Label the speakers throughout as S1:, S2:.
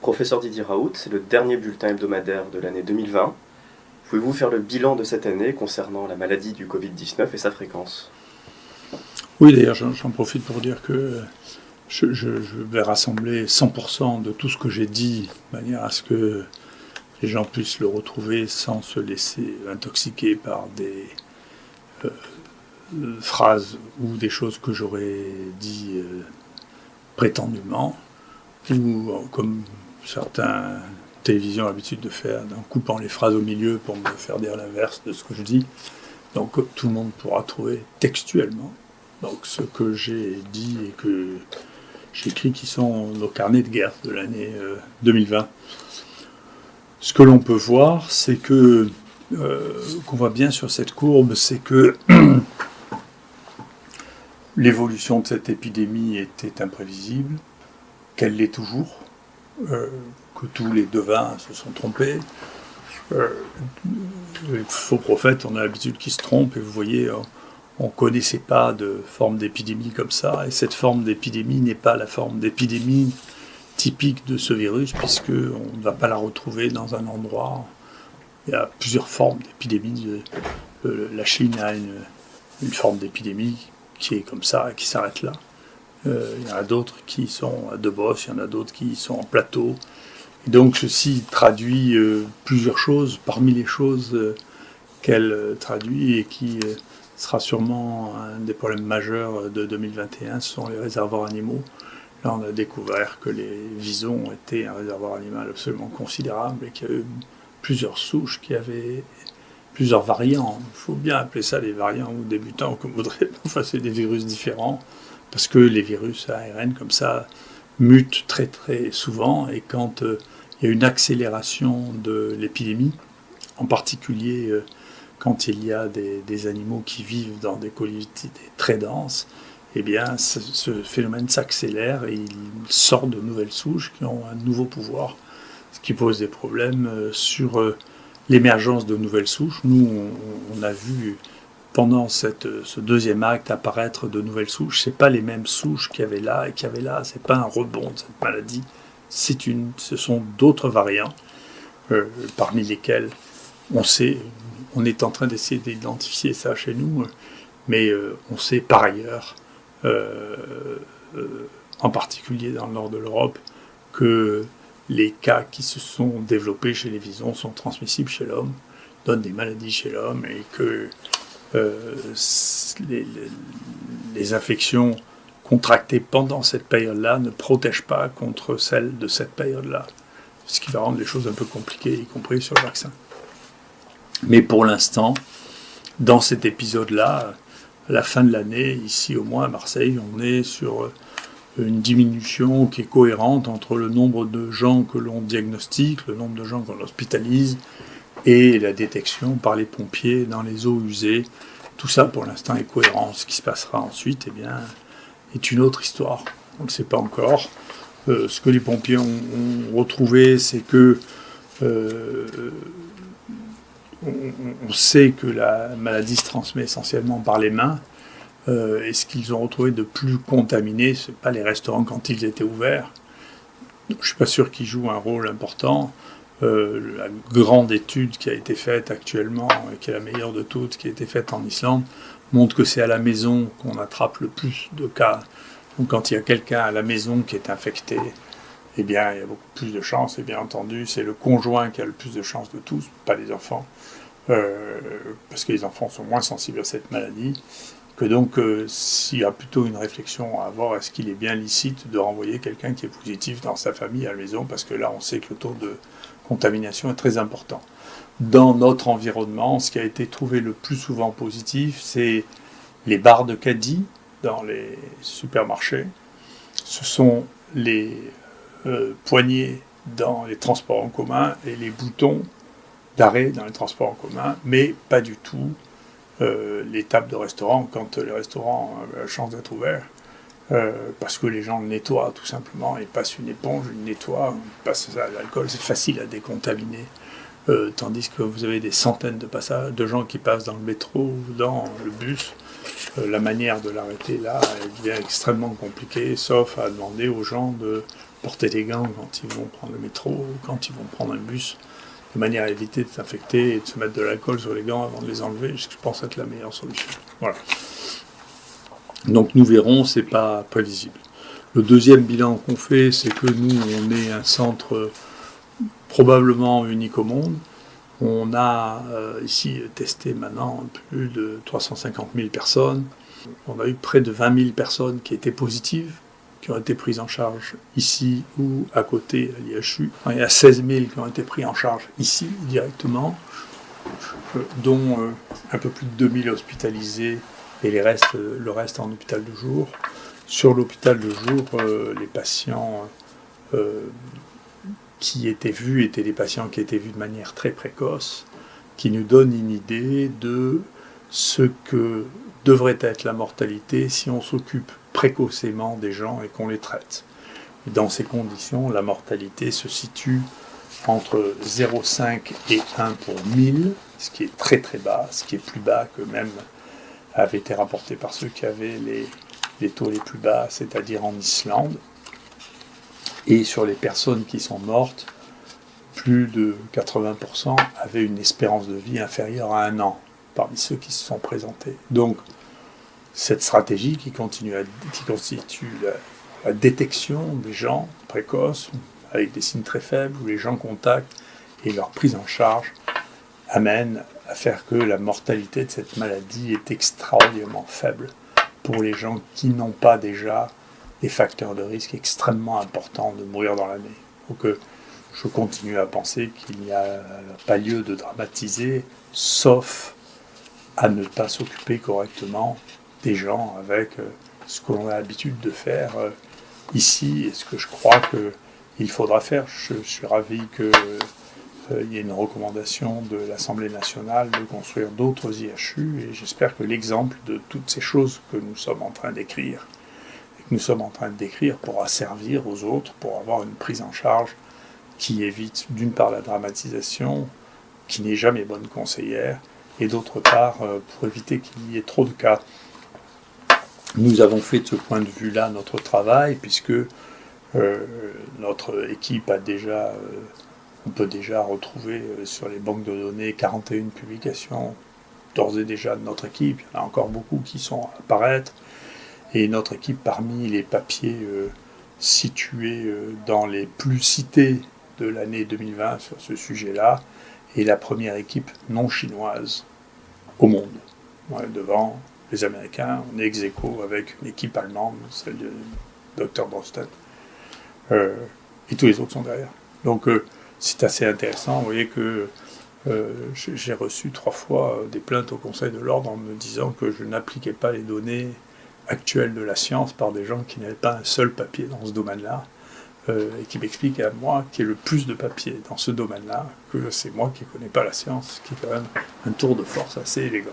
S1: Professeur Didier Raoult, c'est le dernier bulletin hebdomadaire de l'année 2020. Pouvez-vous faire le bilan de cette année concernant la maladie du Covid-19 et sa fréquence?
S2: Oui, d'ailleurs, j'en profite pour dire que je vais rassembler 100% de tout ce que j'ai dit, de manière à ce que les gens puissent le retrouver sans se laisser intoxiquer par des phrases ou des choses que j'aurais dit prétendument, ou comme certains télévisions ont l'habitude de faire, en coupant les phrases au milieu pour me faire dire l'inverse de ce que je dis. Donc tout le monde pourra trouver textuellement donc, ce que j'ai dit et que j'ai écrit, qui sont nos carnets de guerre de l'année 2020. Ce que l'on peut voir, c'est que, qu'on voit bien sur cette courbe, c'est que l'évolution de cette épidémie était imprévisible, qu'elle l'est toujours, que tous les devins se sont trompés. Les faux prophètes, on a l'habitude qu'ils se trompent, et vous voyez, on ne connaissait pas de forme d'épidémie comme ça, et cette forme d'épidémie n'est pas la forme d'épidémie typique de ce virus, puisqu'on ne va pas la retrouver dans un endroit. Il y a plusieurs formes d'épidémie. La Chine a une forme d'épidémie qui est comme ça, et qui s'arrête là. Il y en a d'autres qui sont à Debos, il y en a d'autres qui sont en plateau. Et donc ceci traduit plusieurs choses, parmi les choses qu'elle traduit et qui sera sûrement un des problèmes majeurs de 2021, ce sont les réservoirs animaux. Là, on a découvert que les visons étaient un réservoir animal absolument considérable et qu'il y a eu plusieurs souches qui avaient plusieurs variants. Il faut bien appeler ça des variants ou des mutants, comme vous voudrez. Enfin, c'est des virus différents, parce que les virus à ARN, comme ça, mutent très très souvent. Et quand il y a une accélération de l'épidémie, en particulier quand il y a des animaux qui vivent dans des collectivités très denses, eh bien, ce phénomène s'accélère et il sort de nouvelles souches qui ont un nouveau pouvoir, ce qui pose des problèmes sur l'émergence de nouvelles souches. Nous, on a vu pendant ce deuxième acte apparaître de nouvelles souches. Ce n'est pas les mêmes souches qu'il y avait là et qu'il y avait là. Ce n'est pas un rebond de cette maladie. Ce sont d'autres variants, parmi lesquels on est en train d'essayer d'identifier ça chez nous, mais on sait par ailleurs, en particulier dans le nord de l'Europe, que les cas qui se sont développés chez les visons sont transmissibles chez l'homme, donnent des maladies chez l'homme, et que les infections contractées pendant cette période-là ne protègent pas contre celles de cette période-là, ce qui va rendre les choses un peu compliquées, y compris sur le vaccin. Mais pour l'instant, dans cet épisode-là, à la fin de l'année, ici au moins à Marseille, on est sur une diminution qui est cohérente entre le nombre de gens que l'on diagnostique, le nombre de gens qu'on hospitalise, et la détection par les pompiers dans les eaux usées. Tout ça, pour l'instant, est cohérent. Ce qui se passera ensuite, eh bien, est une autre histoire. On ne sait pas encore. Ce que les pompiers ont retrouvé, c'est que on sait que la maladie se transmet essentiellement par les mains. Et ce qu'ils ont retrouvé de plus contaminé, ce n'est pas les restaurants quand ils étaient ouverts. Je ne suis pas sûr qu'ils jouent un rôle important. La grande étude qui a été faite actuellement, et qui est la meilleure de toutes, qui a été faite en Islande, montre que c'est à la maison qu'on attrape le plus de cas. Donc quand il y a quelqu'un à la maison qui est infecté, eh bien il y a beaucoup plus de chances, et bien entendu c'est le conjoint qui a le plus de chances de tous, pas les enfants, parce que les enfants sont moins sensibles à cette maladie, que donc s'il y a plutôt une réflexion à avoir, est-ce qu'il est bien licite de renvoyer quelqu'un qui est positif dans sa famille à la maison, parce que là on sait que le taux de contamination est très important. Dans notre environnement, ce qui a été trouvé le plus souvent positif, c'est les barres de caddie dans les supermarchés, ce sont les poignées dans les transports en commun et les boutons d'arrêt dans les transports en commun, mais pas du tout les tables de restaurant quand les restaurants ont la chance d'être ouverts, parce que les gens nettoient tout simplement, ils passent une éponge, ils nettoient, ils passent ça à l'alcool, c'est facile à décontaminer, tandis que vous avez des centaines de gens qui passent dans le métro ou dans le bus. La manière de l'arrêter là, elle devient extrêmement compliquée, sauf à demander aux gens de porter des gants quand ils vont prendre le métro ou quand ils vont prendre un bus, de manière à éviter de s'infecter et de se mettre de l'alcool sur les gants avant de les enlever, ce que je pense être la meilleure solution. Voilà. Donc nous verrons, c'est pas prévisible. Le deuxième bilan qu'on fait, c'est que nous, on est un centre probablement unique au monde. On a ici testé maintenant plus de 350 000 personnes. On a eu près de 20 000 personnes qui étaient positives, qui ont été prises en charge ici ou à côté à l'IHU. Il y a 16 000 qui ont été pris en charge ici directement, dont un peu plus de 2 000 hospitalisés et le reste en hôpital de jour. Sur l'hôpital de jour, les patients qui étaient vus étaient des patients qui étaient vus de manière très précoce, qui nous donnent une idée de ce que devrait être la mortalité si on s'occupe précocement des gens et qu'on les traite. Dans ces conditions, la mortalité se situe entre 0,5 et 1 pour 1000, ce qui est très très bas, ce qui est plus bas que même avait été rapporté par ceux qui avaient les taux les plus bas, c'est-à-dire en Islande. Et sur les personnes qui sont mortes, plus de 80% avaient une espérance de vie inférieure à 1 an, parmi ceux qui se sont présentés. Donc, cette stratégie qui constitue la détection des gens précoces, avec des signes très faibles, ou les gens contactent, et leur prise en charge, amène à faire que la mortalité de cette maladie est extraordinairement faible pour les gens qui n'ont pas déjà des facteurs de risque extrêmement importants de mourir dans l'année. Donc je continue à penser qu'il n'y a pas lieu de dramatiser, sauf à ne pas s'occuper correctement des gens avec ce que l'on a l'habitude de faire ici et ce que je crois qu'il faudra faire. Je suis ravi qu'il y ait une recommandation de l'Assemblée nationale de construire d'autres IHU et j'espère que l'exemple de toutes ces choses que nous sommes en train d'écrire pourra servir aux autres pour avoir une prise en charge qui évite d'une part la dramatisation, qui n'est jamais bonne conseillère, et d'autre part pour éviter qu'il y ait trop de cas. Nous avons fait de ce point de vue-là notre travail, puisque notre équipe a déjà, on peut déjà retrouver sur les banques de données 41 publications d'ores et déjà de notre équipe. Il y en a encore beaucoup qui sont à apparaître. Et notre équipe, parmi les papiers situés dans les plus cités de l'année 2020 sur ce sujet-là, est la première équipe non chinoise au monde. Ouais, devant les Américains, on est ex-aequo avec une équipe allemande, celle de Dr. Drosten, et tous les autres sont derrière. Donc c'est assez intéressant. Vous voyez que j'ai reçu 3 fois des plaintes au Conseil de l'Ordre en me disant que je n'appliquais pas les données actuelles de la science par des gens qui n'avaient pas un seul papier dans ce domaine-là, et qui m'expliquent à moi qu'il y a le plus de papiers dans ce domaine-là, que c'est moi qui ne connais pas la science, qui est quand même un tour de force assez élégant.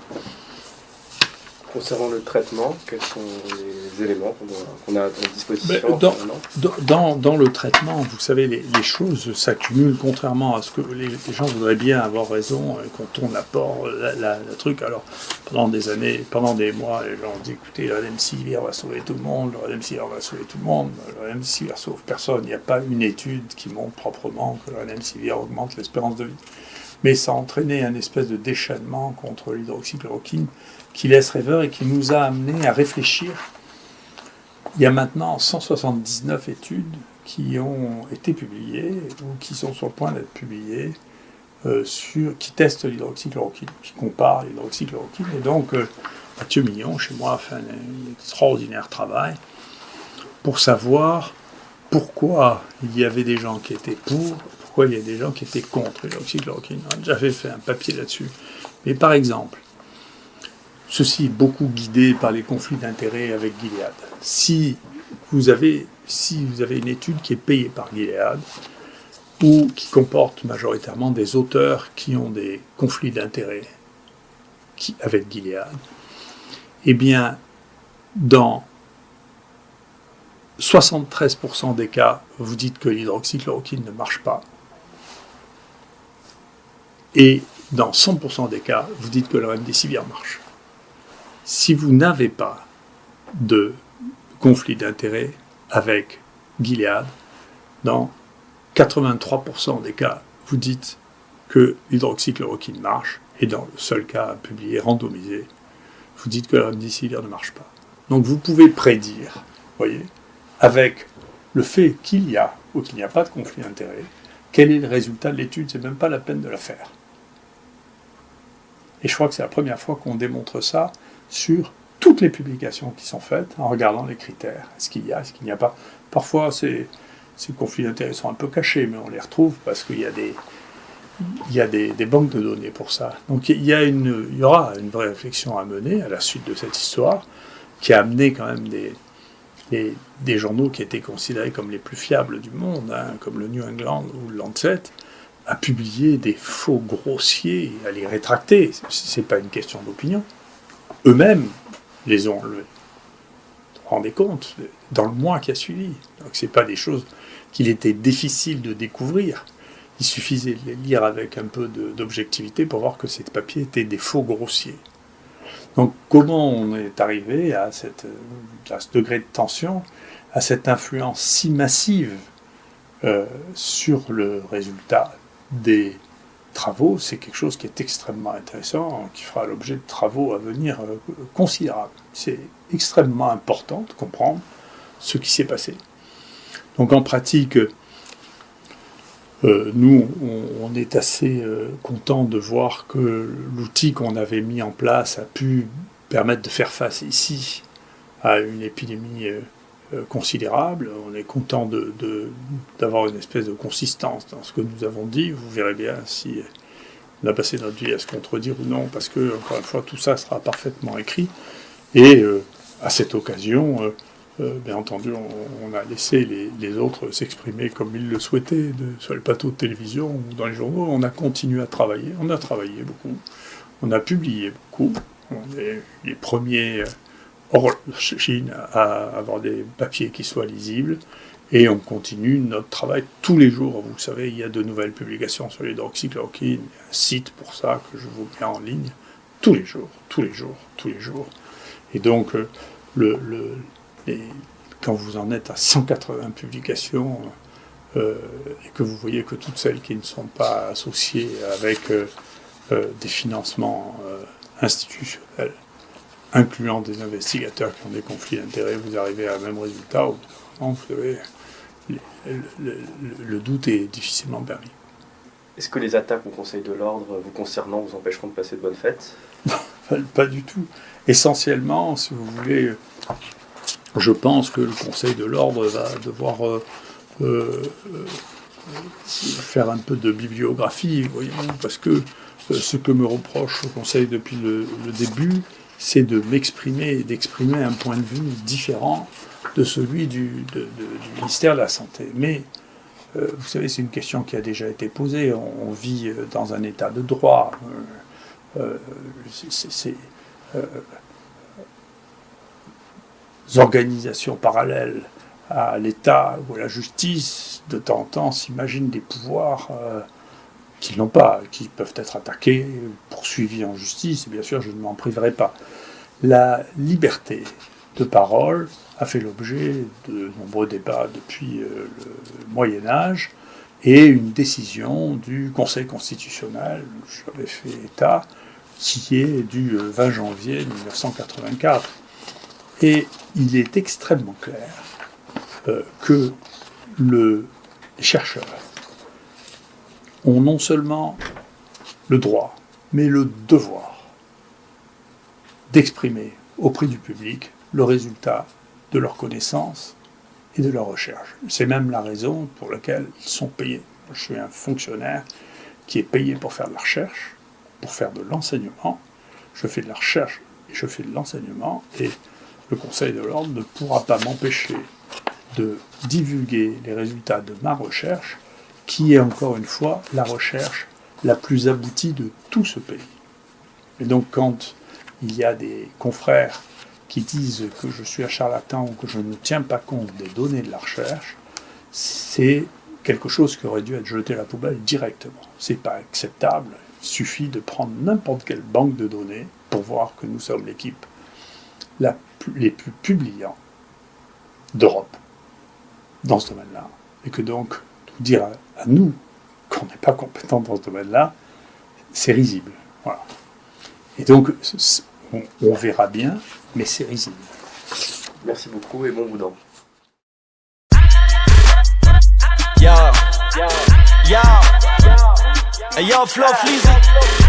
S1: Concernant le traitement, quels sont les éléments qu'on a à disposition
S2: dans le traitement, vous savez, les choses s'accumulent, contrairement à ce que les gens voudraient bien avoir raison, qu'on tourne la truc. Alors, pendant des années, pendant des mois, les gens ont dit, écoutez, le Remdesivir va sauver tout le monde, le Remdesivir va sauver tout le monde, le Remdesivir sauve personne. Il n'y a pas une étude qui montre proprement que le Remdesivir augmente l'espérance de vie. Mais ça a entraîné un espèce de déchaînement contre l'hydroxychloroquine qui laisse rêveur et qui nous a amené à réfléchir. Il y a maintenant 179 études qui ont été publiées ou qui sont sur le point d'être publiées qui testent l'hydroxychloroquine, qui comparent l'hydroxychloroquine. Et donc, Mathieu Millon, chez moi, a fait un extraordinaire travail pour savoir pourquoi il y avait des gens qui étaient pour, pourquoi il y a des gens qui étaient contre l'hydroxychloroquine. On a déjà fait un papier là-dessus. Mais par exemple, ceci est beaucoup guidé par les conflits d'intérêts avec Gilead. Si vous avez une étude qui est payée par Gilead, ou qui comporte majoritairement des auteurs qui ont des conflits d'intérêts avec Gilead, eh bien, dans 73% des cas, vous dites que l'hydroxychloroquine ne marche pas. Et dans 100% des cas, vous dites que le Remdesivir marche. Si vous n'avez pas de conflit d'intérêt avec Gilead, dans 83% des cas, vous dites que l'hydroxychloroquine marche, et dans le seul cas publié, randomisé, vous dites que la remdesivir ne marche pas. Donc vous pouvez prédire, voyez, avec le fait qu'il y a ou qu'il n'y a pas de conflit d'intérêt, quel est le résultat de l'étude, c'est même pas la peine de la faire. Et je crois que c'est la première fois qu'on démontre ça sur toutes les publications qui sont faites, en regardant les critères. Est-ce qu'il y a, est-ce qu'il n'y a pas. Parfois, ces conflits d'intérêts sont un peu cachés, mais on les retrouve parce qu'il y a des banques de données pour ça. Donc il y aura une vraie réflexion à mener à la suite de cette histoire, qui a amené quand même des journaux qui étaient considérés comme les plus fiables du monde, hein, comme le New England ou le Lancet, à publier des faux grossiers, à les rétracter. C'est pas une question d'opinion. Eux-mêmes les ont enlevés. Vous vous rendez compte, dans le mois qui a suivi. Donc c'est pas des choses qu'il était difficile de découvrir. Il suffisait de les lire avec un peu d'objectivité pour voir que ces papiers étaient des faux grossiers. Donc comment on est arrivé à ce degré de tension, à cette influence si massive sur le résultat des travaux, c'est quelque chose qui est extrêmement intéressant, qui fera l'objet de travaux à venir considérables. C'est extrêmement important de comprendre ce qui s'est passé. Donc en pratique, nous, on est assez content de voir que l'outil qu'on avait mis en place a pu permettre de faire face ici à une épidémie considérable. On est content d'avoir une espèce de consistance dans ce que nous avons dit. Vous verrez bien si on a passé notre vie à se contredire ou non, parce que, encore une fois, tout ça sera parfaitement écrit. Et à cette occasion, bien entendu, on a laissé les autres s'exprimer comme ils le souhaitaient, sur les plateaux de télévision ou dans les journaux. On a continué à travailler. On a travaillé beaucoup. On a publié beaucoup. On est les premiers hors Chine à avoir des papiers qui soient lisibles. Et on continue notre travail tous les jours. Vous savez, il y a de nouvelles publications sur l'hydroxychloroquine. Il y a un site pour ça que je vous mets en ligne tous les jours, tous les jours, tous les jours. Et donc, quand vous en êtes à 180 publications et que vous voyez que toutes celles qui ne sont pas associées avec des financements institutionnels, incluant des investigateurs qui ont des conflits d'intérêts, vous arrivez à un même résultat. Vous savez, le doute est difficilement permis.
S1: Est-ce que les attaques au Conseil de l'Ordre vous concernant vous empêcheront de passer de bonnes fêtes ?
S2: Pas du tout. Essentiellement, si vous voulez, je pense que le Conseil de l'Ordre va devoir faire un peu de bibliographie, voyons, parce que ce que me reproche le Conseil depuis le début, c'est de m'exprimer et d'exprimer un point de vue différent de celui du ministère de la Santé. Mais, vous savez, c'est une question qui a déjà été posée. On vit dans un état de droit. Organisations parallèles à l'État ou à la justice, de temps en temps, s'imaginent des pouvoirs qu'ils n'ont pas, qui peuvent être attaqués, poursuivis en justice, et bien sûr, je ne m'en priverai pas. La liberté de parole a fait l'objet de nombreux débats depuis le Moyen-Âge, et une décision du Conseil constitutionnel, j'avais fait état, qui est du 20 janvier 1984. Et il est extrêmement clair que les chercheurs ont non seulement le droit, mais le devoir d'exprimer auprès du public le résultat de leurs connaissances et de leurs recherches. C'est même la raison pour laquelle ils sont payés. Je suis un fonctionnaire qui est payé pour faire de la recherche, pour faire de l'enseignement. Je fais de la recherche et je fais de l'enseignement, et le Conseil de l'Ordre ne pourra pas m'empêcher de divulguer les résultats de ma recherche, qui est encore une fois la recherche la plus aboutie de tout ce pays. Et donc quand il y a des confrères qui disent que je suis un charlatan ou que je ne tiens pas compte des données de la recherche, c'est quelque chose qui aurait dû être jeté à la poubelle directement. C'est pas acceptable. Il suffit de prendre n'importe quelle banque de données pour voir que nous sommes l'équipe les plus publiants d'Europe dans ce domaine-là. et que donc nous dire à nous qu'on n'est pas compétent dans ce domaine-là, c'est risible. Voilà. Et donc, on verra bien, mais c'est risible.
S1: Merci beaucoup et bon boudin.
S3: Yo, yo, yo, yo, Flo Fleazy.